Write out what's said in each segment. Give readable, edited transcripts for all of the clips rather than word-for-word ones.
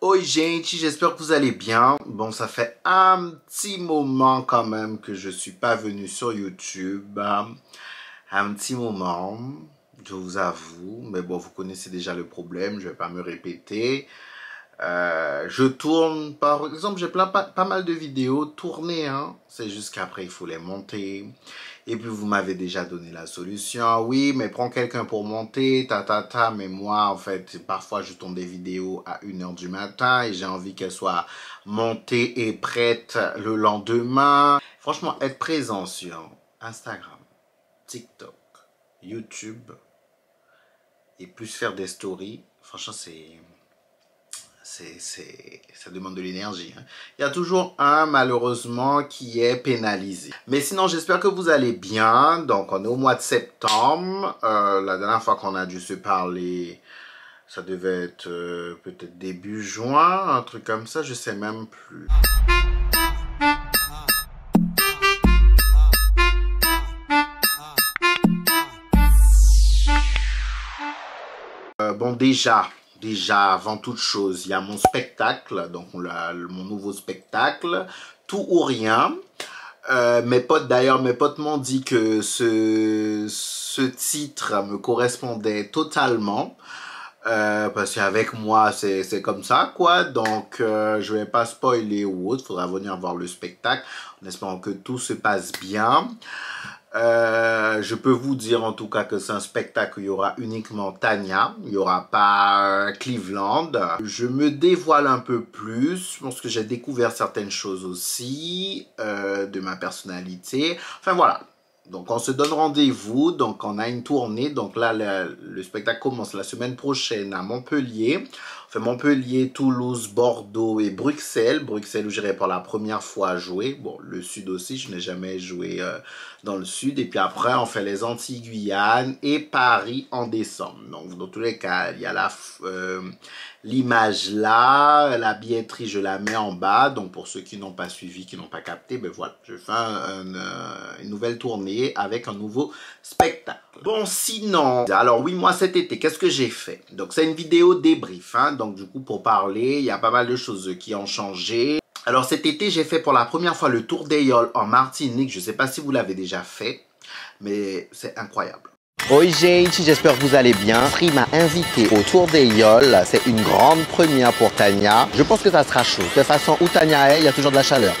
Oi gente, j'espère que vous allez bien. Bon, ça fait un petit moment quand même que je suis pas venu sur YouTube. Un petit moment, je vous avoue. Mais bon, vous connaissez déjà le problème, je vais pas me répéter. Je tourne, par exemple, j'ai pas mal de vidéos tournées, hein. C'est juste qu'après, il faut les monter. Et puis, vous m'avez déjà donné la solution. Oui, mais prends quelqu'un pour monter, mais moi, en fait, parfois, je tourne des vidéos à 1h du matin et j'ai envie qu'elles soient montées et prêtes le lendemain. Franchement, être présent sur Instagram, TikTok, YouTube et plus faire des stories, franchement, ça demande de l'énergie. Hein. Il y a toujours un, malheureusement, qui est pénalisé. Mais sinon, j'espère que vous allez bien. Donc, on est au mois de septembre. La dernière fois qu'on a dû se parler, ça devait être peut-être début juin, un truc comme ça, je sais même plus. Bon, déjà, avant toute chose, il y a mon spectacle, donc mon nouveau spectacle, Tout ou Rien. Mes potes m'ont dit que ce titre me correspondait totalement. Parce qu'avec moi, c'est comme ça, quoi. Donc, je vais pas spoiler ou autre. Faudra venir voir le spectacle en espérant que tout se passe bien. Je peux vous dire en tout cas que c'est un spectacle où il y aura uniquement Tania, il n'y aura pas Cleveland. Je me dévoile un peu plus, je pense que j'ai découvert certaines choses aussi de ma personnalité. Enfin voilà, donc on se donne rendez-vous, donc on a une tournée, donc là le spectacle commence la semaine prochaine à Montpellier. Enfin, Montpellier, Toulouse, Bordeaux et Bruxelles. Bruxelles où j'irai pour la première fois jouer. Bon, le Sud aussi, je n'ai jamais joué dans le Sud. Et puis après, on fait les Antilles-Guyane et Paris en décembre. Donc, dans tous les cas, il y a l'image là. La billetterie, je la mets en bas. Donc, pour ceux qui n'ont pas suivi, qui n'ont pas capté, ben voilà, je fais une nouvelle tournée avec un nouveau spectacle. Bon, sinon, alors oui, moi cet été, qu'est-ce que j'ai fait? Donc, c'est une vidéo débrief, hein. Donc, du coup, pour parler, il y a pas mal de choses qui ont changé. Alors, cet été, j'ai fait pour la première fois le Tour des Yoles en Martinique. Je ne sais pas si vous l'avez déjà fait, mais c'est incroyable. Oi gente, j'espère que vous allez bien. Free m'a invité au Tour des Yoles. C'est une grande première pour Tania. Je pense que ça sera chaud. De toute façon, où Tania est, il y a toujours de la chaleur.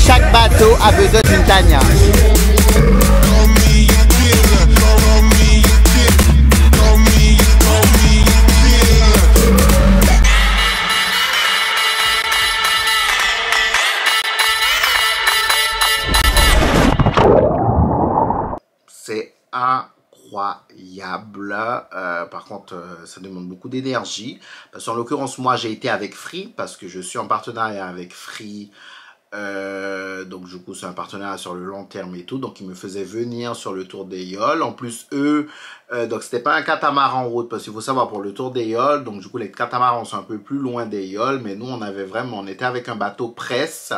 Chaque bateau a besoin d'une Tania. C'est incroyable. Par contre, ça demande beaucoup d'énergie. Parce qu'en l'occurrence, moi, j'ai été avec Free parce que je suis en partenariat avec Free. Donc du coup c'est un partenariat sur le long terme et tout, donc ils me faisaient venir sur le Tour des Yoles. En plus eux, donc c'était pas un catamaran route, parce qu'il faut savoir pour le Tour des Yoles, donc du coup les catamarans sont un peu plus loin des Yoles, mais nous on était avec un bateau presse.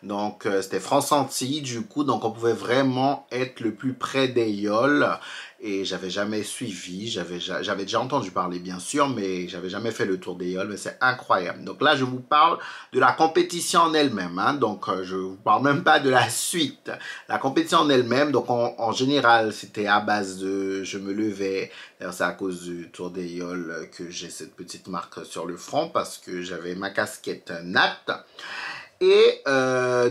Donc c'était France-Antilles du coup, donc on pouvait vraiment être le plus près des Yoles. Et j'avais jamais suivi, j'avais déjà entendu parler bien sûr, mais j'avais jamais fait le Tour des Yoles, mais c'est incroyable. Donc là je vous parle de la compétition en elle-même, hein. Donc je vous parle même pas de la suite. La compétition en elle-même, donc en général c'était à base de, je me levais, c'est à cause du Tour des Yoles que j'ai cette petite marque sur le front, parce que j'avais ma casquette Nat. Et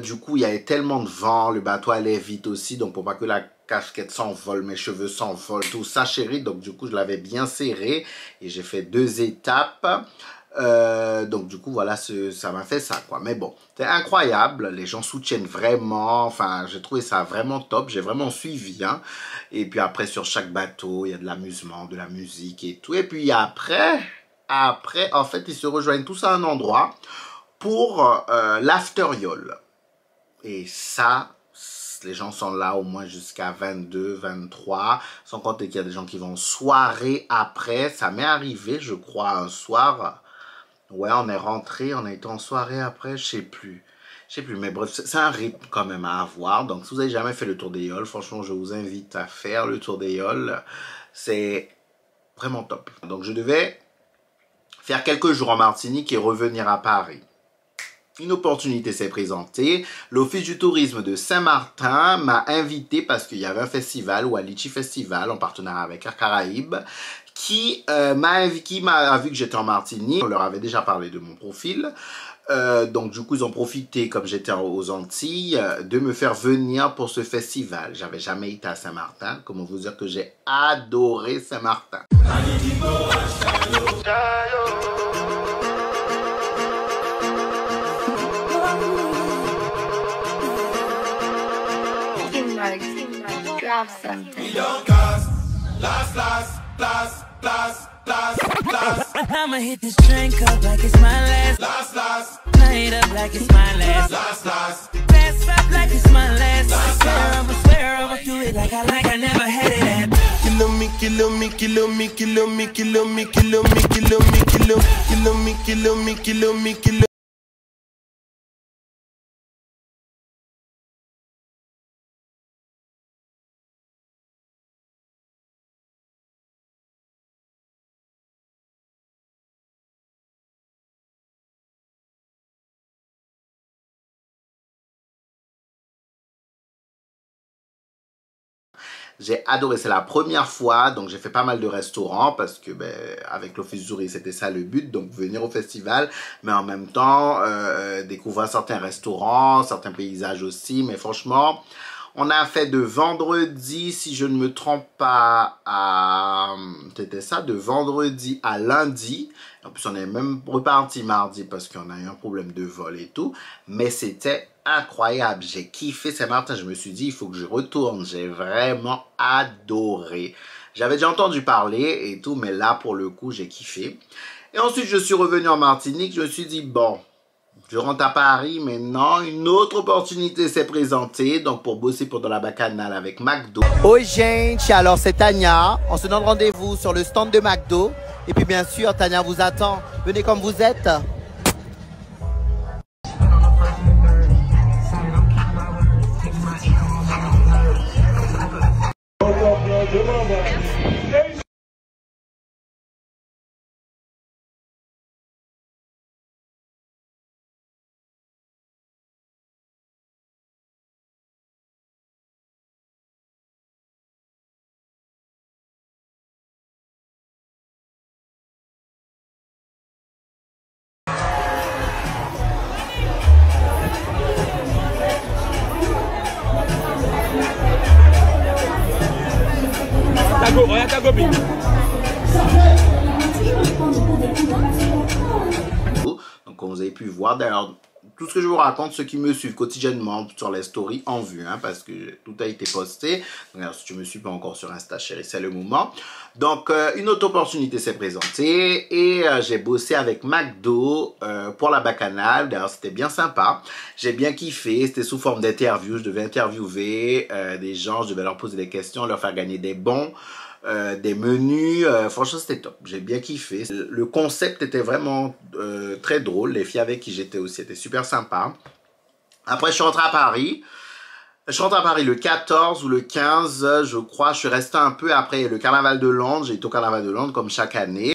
du coup, il y avait tellement de vent, le bateau allait vite aussi, donc pour pas que la casquette s'envole, mes cheveux s'envolent, tout ça, chérie. Donc du coup, je l'avais bien serré et j'ai fait 2 étapes. Donc du coup, voilà, ça m'a fait ça, quoi. Mais bon, c'est incroyable, les gens soutiennent vraiment, enfin, j'ai trouvé ça vraiment top, j'ai vraiment suivi, hein. Et puis après, sur chaque bateau, il y a de l'amusement, de la musique et tout. Et puis après... après, en fait, ils se rejoignent tous à un endroit pour l'after-yol. Et ça, les gens sont là au moins jusqu'à 22, 23, sans compter qu'il y a des gens qui vont en soirée après. Ça m'est arrivé, je crois, un soir. Ouais, on est rentré, on a été en soirée après, je sais plus, mais bref, c'est un rythme quand même à avoir. Donc, si vous n'avez jamais fait le tour des Yoles, franchement, je vous invite à faire le tour des Yoles. C'est vraiment top. Donc, je devais faire quelques jours en Martinique et revenir à Paris. Une opportunité s'est présentée. L'Office du tourisme de Saint-Martin m'a invité parce qu'il y avait un festival, Walichi Festival, en partenariat avec Air Caraïbes, qui m'a vu que j'étais en Martinique. On leur avait déjà parlé de mon profil. Donc du coup, ils ont profité, comme j'étais aux Antilles, de me faire venir pour ce festival. J'avais jamais été à Saint-Martin. Comment vous dire que j'ai adoré Saint-Martin. I'ma hit this drink up like it's my last. Night up like it's my last. Pass up like it's my last. I swear I'ma do it like I never had it at. Kill me. J'ai adoré, c'est la première fois, donc j'ai fait pas mal de restaurants parce que avec l'Office du tourisme, c'était ça le but, donc venir au festival, mais en même temps découvrir certains restaurants, certains paysages aussi, mais franchement, on a fait de vendredi, si je ne me trompe pas, c'était ça, de vendredi à lundi. En plus, on est même reparti mardi parce qu'on a eu un problème de vol et tout, mais c'était incroyable. J'ai kiffé Saint-Martin. Je me suis dit, il faut que je retourne. J'ai vraiment adoré. J'avais déjà entendu parler et tout, mais là, pour le coup, j'ai kiffé. Et ensuite, je suis revenu en Martinique. Je me suis dit, bon, je rentre à Paris, mais non, une autre opportunité s'est présentée. Donc, pour bosser pour la bacchanale avec McDo. Oi, gente. Alors, c'est Tania. On se donne rendez-vous sur le stand de McDo. Et puis, bien sûr, Tania vous attend. Venez comme vous êtes. Donc, comme vous avez pu voir, d'ailleurs, tout ce que je vous raconte, ceux qui me suivent quotidiennement sur les stories en vue, hein, parce que tout a été posté. Donc, alors, si tu me suis pas encore sur Insta, chérie, c'est le moment. Donc, une autre opportunité s'est présentée et j'ai bossé avec McDo pour la bacchanale. D'ailleurs, c'était bien sympa. J'ai bien kiffé. C'était sous forme d'interview. Je devais interviewer des gens, je devais leur poser des questions, leur faire gagner des bons. Des menus, franchement c'était top, j'ai bien kiffé. Le concept était vraiment très drôle, les filles avec qui j'étais aussi étaient super sympas. Après je suis rentré à Paris, le 14 ou le 15 je crois, je suis resté un peu après le carnaval de Londres, j'ai été au carnaval de Londres comme chaque année.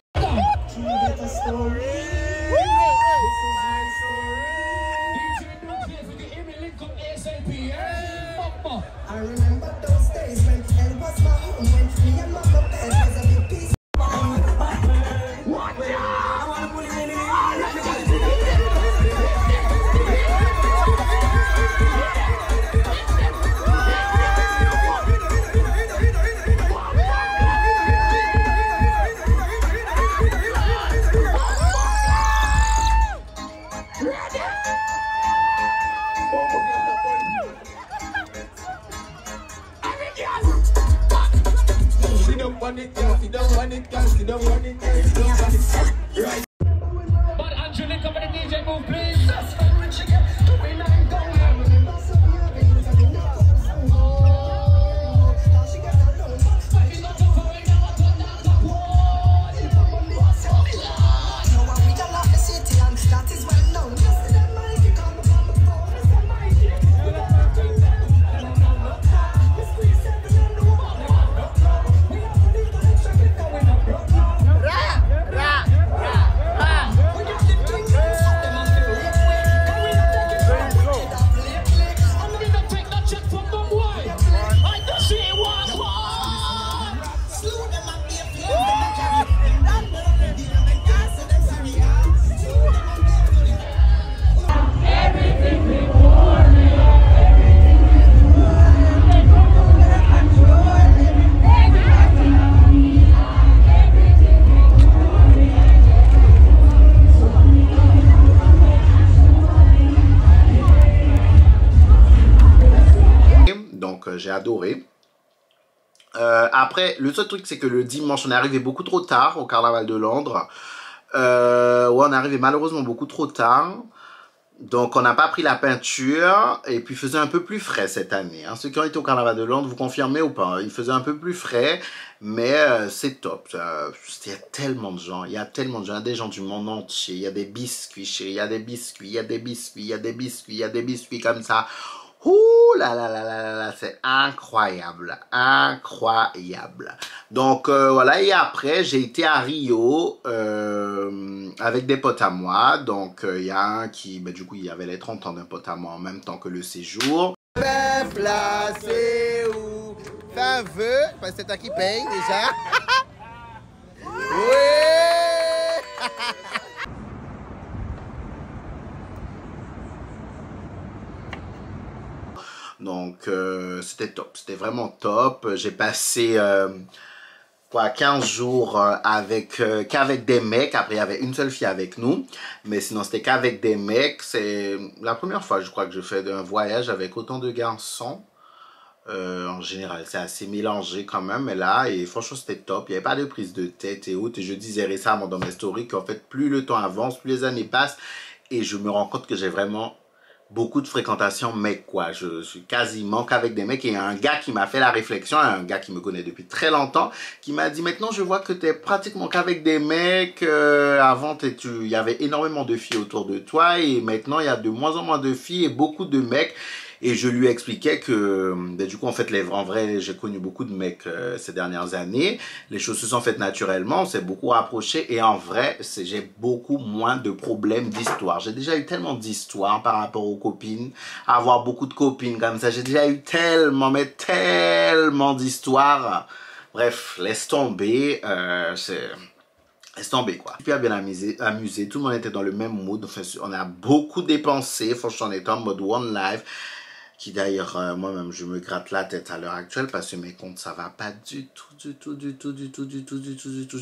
J'ai adoré. Après, le seul truc, c'est que le dimanche, on est arrivé beaucoup trop tard au Carnaval de Londres. Ouais, on est arrivé malheureusement beaucoup trop tard. Donc, on n'a pas pris la peinture. Et puis, il faisait un peu plus frais cette année. Hein. Ceux qui ont été au Carnaval de Londres, vous confirmez ou pas? Il faisait un peu plus frais. Mais c'est top. Il y a tellement de gens. Il y a tellement de gens. Il y a des gens du monde entier. Il y a des biscuits, chérie. Il y a des biscuits. Il y a des biscuits. Il y a des biscuits. Il y a des biscuits comme ça. Ouh là là là là là, c'est incroyable, incroyable. Donc voilà, et après j'ai été à Rio avec des potes à moi. Donc il y a un qui, du coup il y avait les 30 ans d'un pote à moi en même temps que le séjour. Ben placé où t'as vœu, parce que c'est toi qui paye déjà. Oui. Donc c'était top, c'était vraiment top. J'ai passé 15 jours qu'avec des mecs. Après il y avait une seule fille avec nous, mais sinon c'était qu'avec des mecs. C'est la première fois je crois que je fais un voyage avec autant de garçons. En général c'est assez mélangé quand même, mais là, et franchement c'était top. Il n'y avait pas de prise de tête et autres. Et je disais récemment dans mes stories qu'en fait plus le temps avance, plus les années passent, et je me rends compte que j'ai vraiment beaucoup de fréquentation mec, quoi. Je suis quasiment qu'avec des mecs. Et il y a un gars qui m'a fait la réflexion, un gars qui me connaît depuis très longtemps, qui m'a dit maintenant je vois que tu es pratiquement qu'avec des mecs. Avant il y avait énormément de filles autour de toi, et maintenant il y a de moins en moins de filles et beaucoup de mecs. Et je lui expliquais que, du coup, en fait, en vrai, j'ai connu beaucoup de mecs ces dernières années. Les choses se sont faites naturellement, on s'est beaucoup rapprochés. Et en vrai, j'ai beaucoup moins de problèmes d'histoire. J'ai déjà eu tellement d'histoires par rapport aux copines. Avoir beaucoup de copines comme ça. J'ai déjà eu tellement, mais tellement d'histoires. Bref, laisse tomber. Laisse tomber, quoi. Super bien amusé. Tout le monde était dans le même mood. Enfin, on a beaucoup dépensé. Franchement, on était en mode one life. Qui d'ailleurs, moi-même, je me gratte la tête à l'heure actuelle parce que mes comptes, ça va pas du tout. Tu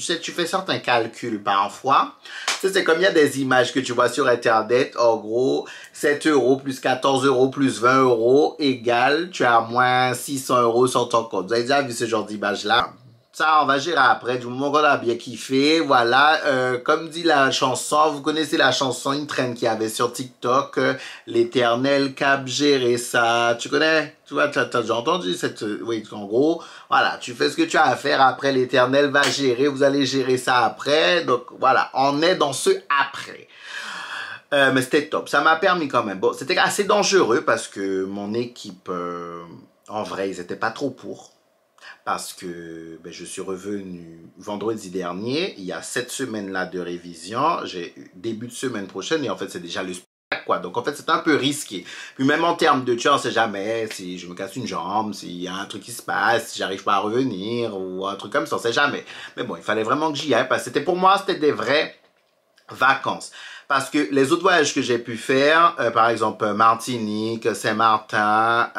sais, tu fais certains calculs parfois. Tu sais, c'est comme il y a des images que tu vois sur Internet. En gros, 7 € plus 14 € plus 20 € égale, tu as moins 600 € sur ton compte. Vous avez déjà vu ce genre d'image-là? Ça, on va gérer après, du moment qu'on a bien kiffé, voilà, comme dit la chanson, vous connaissez la chanson, une traîne qu'il y avait sur TikTok, l'éternel cap gérer ça, tu connais? Tu vois, t'as déjà entendu cette, oui, en gros, voilà, tu fais ce que tu as à faire, après l'éternel va gérer, vous allez gérer ça après, donc voilà, on est dans ce après. Mais c'était top, ça m'a permis quand même, bon, c'était assez dangereux parce que mon équipe, en vrai, ils étaient pas trop pour. Parce que je suis revenu vendredi dernier, il y a 7 semaines-là de révision, j'ai début de semaine prochaine et en fait c'est déjà le spectacle, quoi. Donc en fait c'est un peu risqué. Puis même en termes de on sait jamais si je me casse une jambe, s'il y a un truc qui se passe, si j'arrive pas à revenir ou un truc comme ça, on sait jamais. Mais bon, il fallait vraiment que j'y aille parce que c'était pour moi, c'était des vraies vacances. Parce que les autres voyages que j'ai pu faire, par exemple Martinique, Saint-Martin,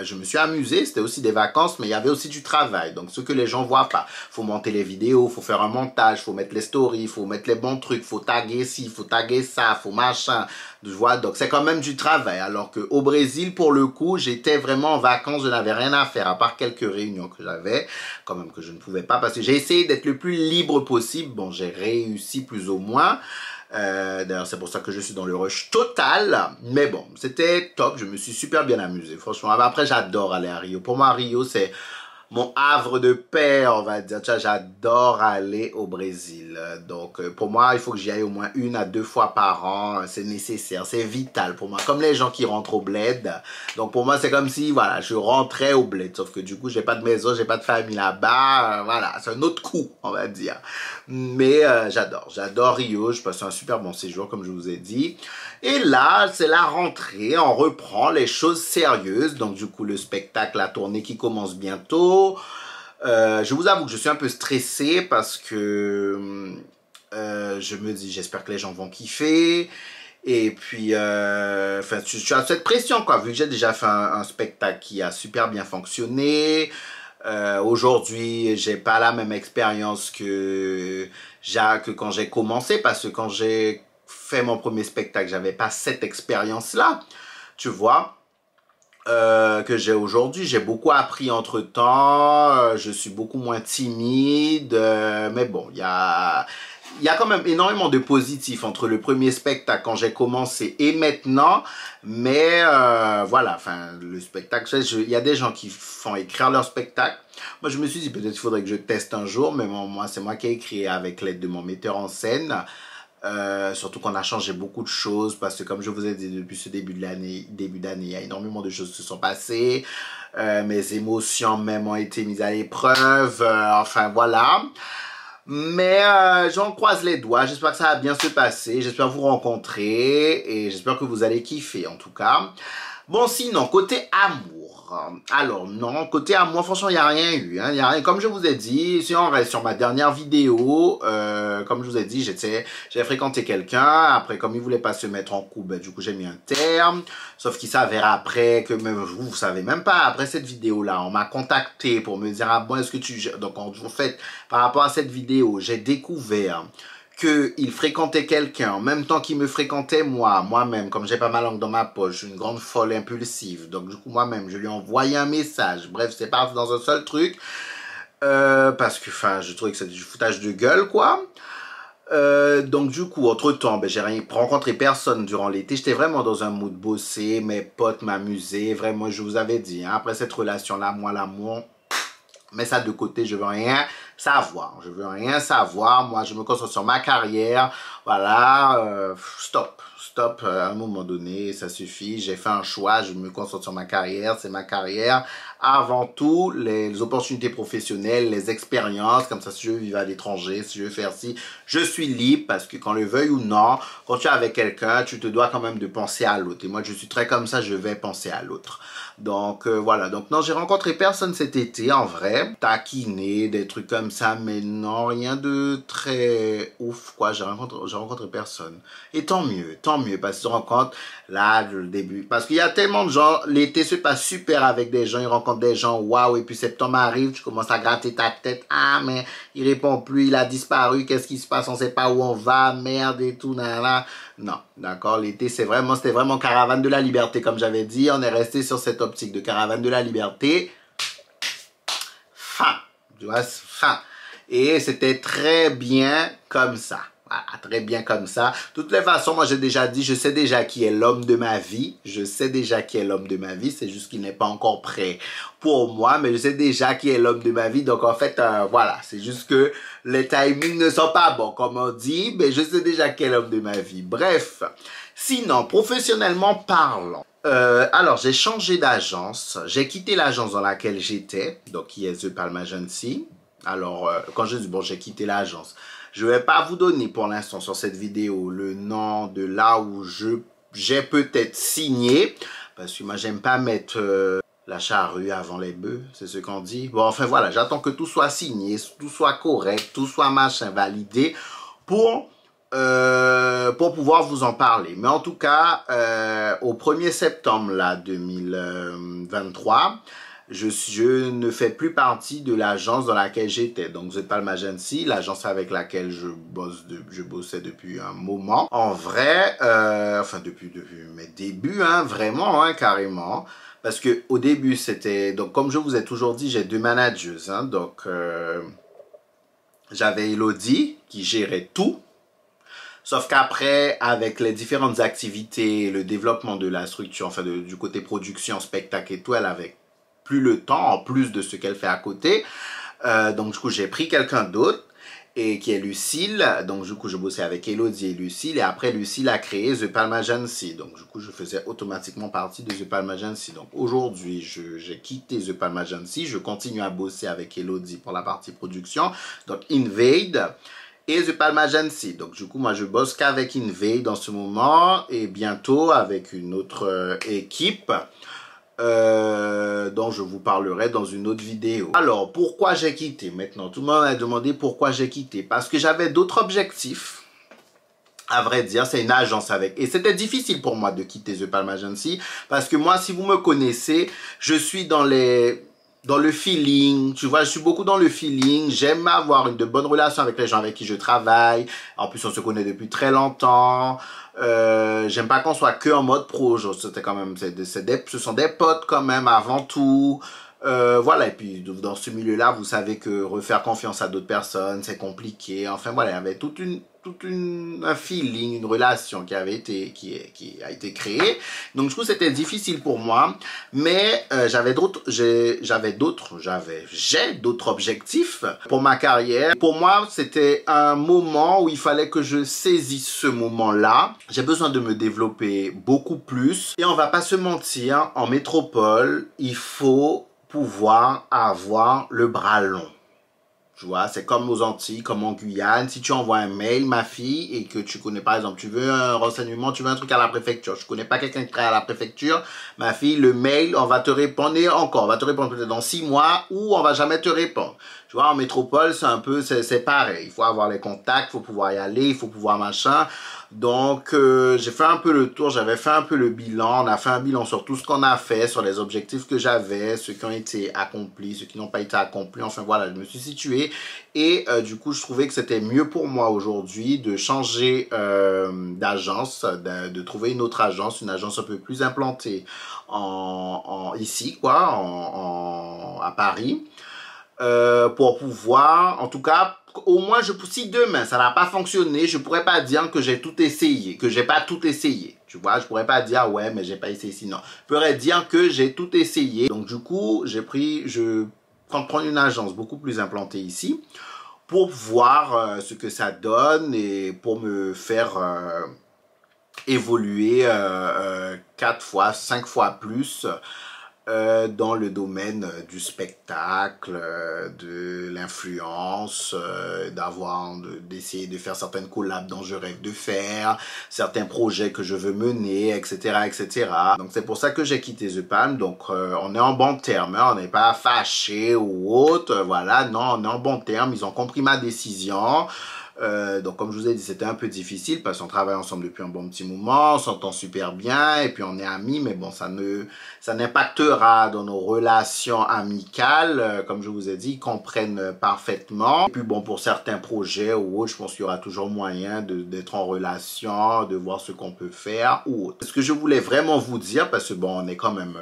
je me suis amusé, c'était aussi des vacances, mais il y avait aussi du travail. Donc ce que les gens voient pas, faut monter les vidéos, faut faire un montage, faut mettre les stories, faut mettre les bons trucs, faut taguer ci, faut taguer ça, faut machin. Tu vois, donc c'est quand même du travail. Alors que au Brésil, pour le coup, j'étais vraiment en vacances, je n'avais rien à faire, à part quelques réunions que j'avais, quand même que je ne pouvais pas, parce que j'ai essayé d'être le plus libre possible. Bon, j'ai réussi plus ou moins. D'ailleurs, c'est pour ça que je suis dans le rush total. Mais bon, c'était top. Je me suis super bien amusé. Franchement, après, j'adore aller à Rio. Pour moi, Rio, c'est mon havre de paix, on va dire. Tu vois, j'adore aller au Brésil. Donc, pour moi, il faut que j'y aille au moins 1 à 2 fois par an. C'est nécessaire, c'est vital pour moi. Comme les gens qui rentrent au bled. Donc, pour moi, c'est comme si, voilà, je rentrais au bled. Sauf que du coup, j'ai pas de maison, j'ai pas de famille là-bas. Voilà, c'est un autre coup, on va dire. Mais j'adore Rio. Je passe un super bon séjour, comme je vous ai dit. Et là, c'est la rentrée. On reprend les choses sérieuses. Donc, du coup, le spectacle, la tournée qui commence bientôt. Je vous avoue que je suis un peu stressé parce que je me dis, j'espère que les gens vont kiffer. Et puis, enfin, tu as cette pression, quoi, vu que j'ai déjà fait un spectacle qui a super bien fonctionné. Aujourd'hui, j'ai pas la même expérience que quand j'ai commencé, parce que quand j'ai fait mon premier spectacle, j'avais pas cette expérience-là, tu vois. Que j'ai aujourd'hui. J'ai beaucoup appris entre temps, je suis beaucoup moins timide, mais bon, il y a quand même énormément de positifs entre le premier spectacle quand j'ai commencé et maintenant, mais voilà, enfin, le spectacle, il y a des gens qui font écrire leur spectacle. Moi, je me suis dit peut-être il faudrait que je teste un jour, mais moi, c'est moi qui ai écrit avec l'aide de mon metteur en scène. Surtout qu'on a changé beaucoup de choses parce que comme je vous ai dit depuis ce début d'année, il y a énormément de choses qui se sont passées. Mes émotions même ont été mises à l'épreuve. Enfin voilà. Mais j'en croise les doigts. J'espère que ça va bien se passer. J'espère vous rencontrer et j'espère que vous allez kiffer en tout cas. Bon, sinon, côté amour. Alors, non, côté amour, franchement, il n'y a rien eu. Hein, y a rien. Comme je vous ai dit, si on reste sur ma dernière vidéo, comme je vous ai dit, j'ai fréquenté quelqu'un. Après, comme il ne voulait pas se mettre en couple, ben, du coup, j'ai mis un terme. Sauf qu'il s'avère après que même vous savez même pas, après cette vidéo-là, on m'a contacté pour me dire, ah bon, est-ce que tu... Donc, en fait, par rapport à cette vidéo, j'ai découvert qu'il fréquentait quelqu'un en même temps qu'il me fréquentait moi-même, comme j'ai pas ma langue dans ma poche, je suis une grande folle impulsive, donc du coup moi-même je lui ai envoyé un message, bref c'est pas dans un seul truc, parce que enfin je trouvais que c'était du foutage de gueule quoi. Donc du coup entre temps ben, j'ai rencontré personne durant l'été, j'étais vraiment dans un mood bosser, mes potes m'amuser, vraiment je vous avais dit, hein, après cette relation là, moi l'amour, mets ça de côté, je veux rien savoir. Je veux rien savoir. Moi, je me concentre sur ma carrière. Voilà. Stop. Stop. À un moment donné, ça suffit. J'ai fait un choix. Je me concentre sur ma carrière. C'est ma carrière. Avant tout, les opportunités professionnelles, les expériences. Comme ça, si je veux vivre à l'étranger, si je veux faire ci, je suis libre parce que qu'on le veuille ou non, quand tu es avec quelqu'un, tu te dois quand même de penser à l'autre. Et moi, je suis très comme ça, je vais penser à l'autre. Donc, voilà. Donc, non, j'ai rencontré personne cet été, en vrai. Taquiné, des trucs comme ça, mais non, rien de très ouf, quoi. J'ai rencontré personne. Et tant mieux, parce que tu rencontres, là, le début. Parce qu'il y a tellement de gens, l'été se passe super avec des gens, ils rencontrent des gens, waouh, et puis septembre arrive, tu commences à gratter ta tête, ah, mais il répond plus, il a disparu, qu'est-ce qui se passe, on sait pas où on va, merde et tout, nanana. Non, d'accord, l'été, c'était vraiment caravane de la liberté, comme j'avais dit, on est resté sur cette optique de caravane de la liberté. Fin, tu vois, fin. Et c'était très bien comme ça. Voilà, très bien comme ça. De toutes les façons, moi j'ai déjà dit, je sais déjà qui est l'homme de ma vie. Je sais déjà qui est l'homme de ma vie. C'est juste qu'il n'est pas encore prêt pour moi. Mais je sais déjà qui est l'homme de ma vie. Donc en fait, voilà. C'est juste que les timings ne sont pas bons, comme on dit. Mais je sais déjà qui est l'homme de ma vie. Bref. Sinon, professionnellement parlant. Alors, j'ai changé d'agence. J'ai quitté l'agence dans laquelle j'étais. Donc, qui est The Palm Agency. Alors, quand je dis, bon, j'ai quitté l'agence. Je ne vais pas vous donner pour l'instant sur cette vidéo le nom de là où j'ai peut-être signé. Parce que moi, j'aime pas mettre la charrue avant les bœufs. C'est ce qu'on dit. Bon, enfin voilà, j'attends que tout soit signé, tout soit correct, tout soit machin validé pour pouvoir vous en parler. Mais en tout cas, au 1er septembre là, 2023, je ne fais plus partie de l'agence dans laquelle j'étais. Donc, The Palm Agency, l'agence avec laquelle je bossais depuis un moment. En vrai, enfin, depuis mes débuts, hein, vraiment, hein, carrément. Parce que au début, c'était... Donc, comme je vous ai toujours dit, j'ai 2 managers. Hein, donc, j'avais Elodie qui gérait tout. Sauf qu'après, avec les différentes activités, le développement de la structure, enfin du côté production, spectacle et tout, elle avait plus le temps, en plus de ce qu'elle fait à côté. Donc du coup, j'ai pris quelqu'un d'autre, et qui est Lucille. Donc du coup, je bossais avec Elodie et Lucille. Et après, Lucille a créé The Palm Agency. Donc du coup, je faisais automatiquement partie de The Palm Agency. Donc aujourd'hui, j'ai quitté The Palm Agency. Je continue à bosser avec Elodie pour la partie production. Donc Invade et The Palm Agency. Donc du coup, moi, je bosse qu'avec Invade en ce moment. Et bientôt avec une autre équipe. Dont je vous parlerai dans une autre vidéo. Alors, pourquoi j'ai quitté maintenant? Tout le monde m'a demandé pourquoi j'ai quitté. Parce que j'avais d'autres objectifs. À vrai dire, c'est une agence avec... Et c'était difficile pour moi de quitter The Palm Agency. Parce que moi, si vous me connaissez, je suis dans le feeling, tu vois, je suis beaucoup dans le feeling. J'aime avoir de bonnes relations avec les gens avec qui je travaille. En plus, on se connaît depuis très longtemps. J'aime pas qu'on soit que en mode pro. C'était quand même, ce sont des potes quand même avant tout. Voilà, et puis dans ce milieu-là, vous savez que refaire confiance à d'autres personnes, c'est compliqué. Enfin voilà, il y avait un feeling, une relation qui a été créée. Donc du coup, c'était difficile pour moi, mais j'ai d'autres objectifs pour ma carrière. Pour moi, c'était un moment où il fallait que je saisisse ce moment-là. J'ai besoin de me développer beaucoup plus. Et on va pas se mentir, en métropole, il faut pouvoir avoir le bras long. Tu vois, c'est comme aux Antilles, comme en Guyane. Si tu envoies un mail, ma fille, et que tu connais, par exemple, tu veux un renseignement, tu veux un truc à la préfecture. Je connais pas quelqu'un qui travaille à la préfecture. Ma fille, le mail, on va te répondre et encore. On va te répondre peut-être dans 6 mois ou on va jamais te répondre. Tu vois, en métropole, c'est un peu, c'est pareil. Il faut avoir les contacts, il faut pouvoir y aller, il faut pouvoir machin. Donc, j'ai fait un peu le tour, j'avais fait un peu le bilan. On a fait un bilan sur tout ce qu'on a fait, sur les objectifs que j'avais, ceux qui ont été accomplis, ceux qui n'ont pas été accomplis. Enfin, voilà, je me suis situé. Et du coup, je trouvais que c'était mieux pour moi aujourd'hui de changer d'agence, de trouver une autre agence, une agence un peu plus implantée ici, quoi, à Paris. Pour pouvoir, en tout cas, au moins, si demain ça n'a pas fonctionné, je pourrais pas dire que j'ai tout essayé, que j'ai pas tout essayé. Tu vois, je pourrais pas dire ouais, mais j'ai pas essayé. Sinon, je pourrais dire que j'ai tout essayé. Donc du coup, je prends une agence beaucoup plus implantée ici pour voir ce que ça donne et pour me faire évoluer 4 fois, 5 fois plus. Dans le domaine du spectacle, de l'influence, d'essayer de faire certaines collabs dont je rêve de faire, certains projets que je veux mener, etc., etc. Donc c'est pour ça que j'ai quitté The Palm. Donc on est en bon terme, hein, on n'est pas fâché ou autre, voilà, non, on est en bon terme, ils ont compris ma décision. Donc comme je vous ai dit, c'était un peu difficile parce qu'on travaille ensemble depuis un bon petit moment, on s'entend super bien et puis on est amis, mais bon, ça n'impactera dans nos relations amicales, comme je vous ai dit, ils comprennent parfaitement. Et puis bon, pour certains projets ou autres, je pense qu'il y aura toujours moyen d'être en relation, de voir ce qu'on peut faire ou autre. Ce que je voulais vraiment vous dire, parce que bon, on est quand même...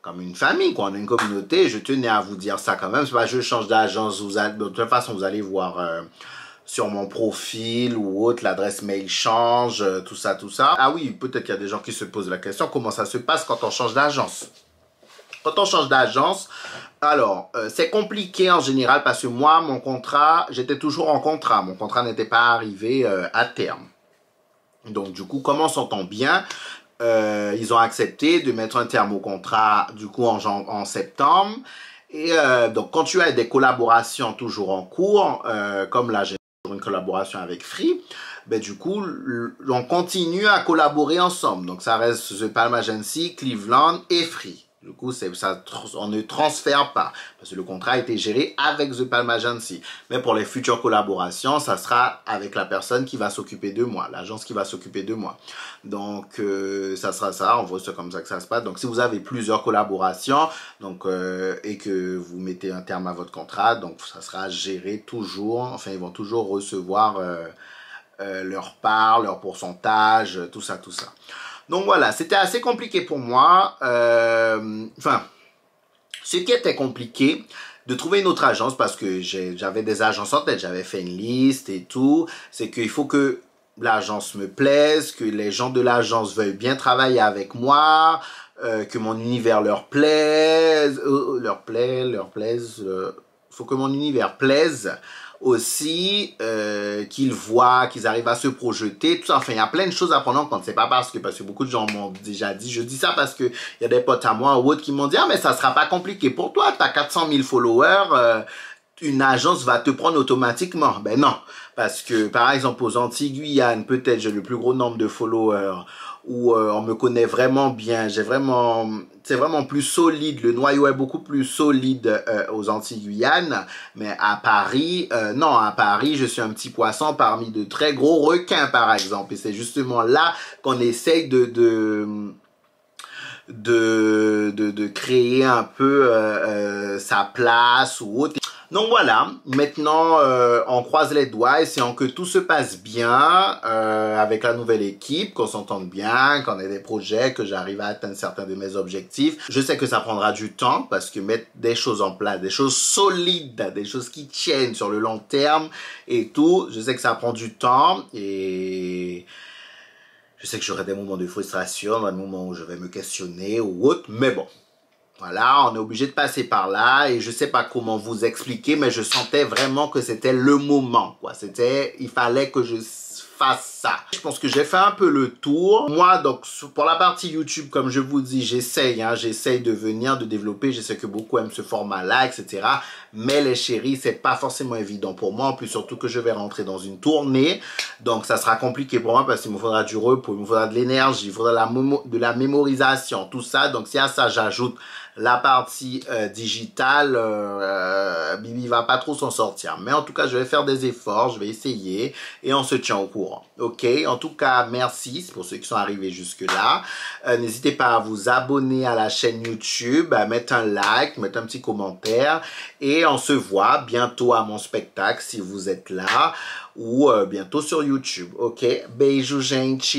comme une famille, quoi. On a une communauté, je tenais à vous dire ça quand même. C'est pas je change d'agence, de toute façon, vous allez voir sur mon profil ou autre, l'adresse mail change, tout ça, tout ça. Ah oui, peut-être qu'il y a des gens qui se posent la question, comment ça se passe quand on change d'agence? Quand on change d'agence, alors, c'est compliqué en général parce que moi, mon contrat, j'étais toujours en contrat. Mon contrat n'était pas arrivé à terme. Donc, du coup, comme on s'entend bien, ils ont accepté de mettre un terme au contrat du coup en septembre. Et donc quand tu as des collaborations toujours en cours, comme là j'ai une collaboration avec Free, ben du coup on continue à collaborer ensemble. Donc ça reste The Palm Agency, Cleveland et Free. Du coup, on ne transfère pas parce que le contrat a été géré avec The Palm Agency. Mais pour les futures collaborations, ça sera avec la personne qui va s'occuper de moi, l'agence qui va s'occuper de moi. Donc, ça sera ça. En gros, c'est comme ça que ça se passe. Donc, si vous avez plusieurs collaborations donc, et que vous mettez un terme à votre contrat, donc ça sera géré toujours. Enfin, ils vont toujours recevoir leur part, leur pourcentage, tout ça, tout ça. Donc voilà, c'était assez compliqué pour moi. Enfin, ce qui était compliqué, de trouver une autre agence parce que j'avais des agences en tête, j'avais fait une liste et tout. C'est qu'il faut que l'agence me plaise, que les gens de l'agence veuillent bien travailler avec moi, que mon univers leur plaise, faut que mon univers plaise aussi, qu'ils voient, qu'ils arrivent à se projeter, tout ça. Enfin, il y a plein de choses à prendre en compte. C'est pas parce que beaucoup de gens m'ont déjà dit, je dis ça parce que il y a des potes à moi ou autres qui m'ont dit, ah, mais ça sera pas compliqué pour toi, t'as 400 000 followers, une agence va te prendre automatiquement. Ben non, parce que par exemple aux Antilles-Guyane, peut-être j'ai le plus gros nombre de followers, où on me connaît vraiment bien, c'est vraiment plus solide, le noyau est beaucoup plus solide aux Antilles-Guyane, mais à Paris, non, à Paris, je suis un petit poisson parmi de très gros requins, par exemple, et c'est justement là qu'on essaye de créer un peu sa place ou autre. Donc voilà, maintenant on croise les doigts, essayons que tout se passe bien avec la nouvelle équipe, qu'on s'entende bien, qu'on ait des projets, que j'arrive à atteindre certains de mes objectifs. Je sais que ça prendra du temps parce que mettre des choses en place, des choses solides, des choses qui tiennent sur le long terme et tout, je sais que ça prend du temps et je sais que j'aurai des moments de frustration, des moments où je vais me questionner ou autre, mais bon. Voilà, on est obligé de passer par là et je sais pas comment vous expliquer, mais je sentais vraiment que c'était le moment, quoi. Il fallait que je fasse ça. Je pense que j'ai fait un peu le tour. Moi, donc, pour la partie YouTube, comme je vous dis, j'essaye de développer. Je sais que beaucoup aiment ce format-là, etc. Mais les chéris, c'est pas forcément évident pour moi. En plus, surtout que je vais rentrer dans une tournée. Donc, ça sera compliqué pour moi parce qu'il me faudra du repos, il me faudra de l'énergie, il faudra de la mémorisation, tout ça. Donc, si à ça, j'ajoute la partie digitale, Bibi va pas trop s'en sortir. Mais en tout cas, je vais faire des efforts, je vais essayer et on se tient au courant. Ok, en tout cas, merci pour ceux qui sont arrivés jusque-là. N'hésitez pas à vous abonner à la chaîne YouTube, à mettre un like, mettre un petit commentaire. Et on se voit bientôt à mon spectacle si vous êtes là ou bientôt sur YouTube. Ok, beijo, gente.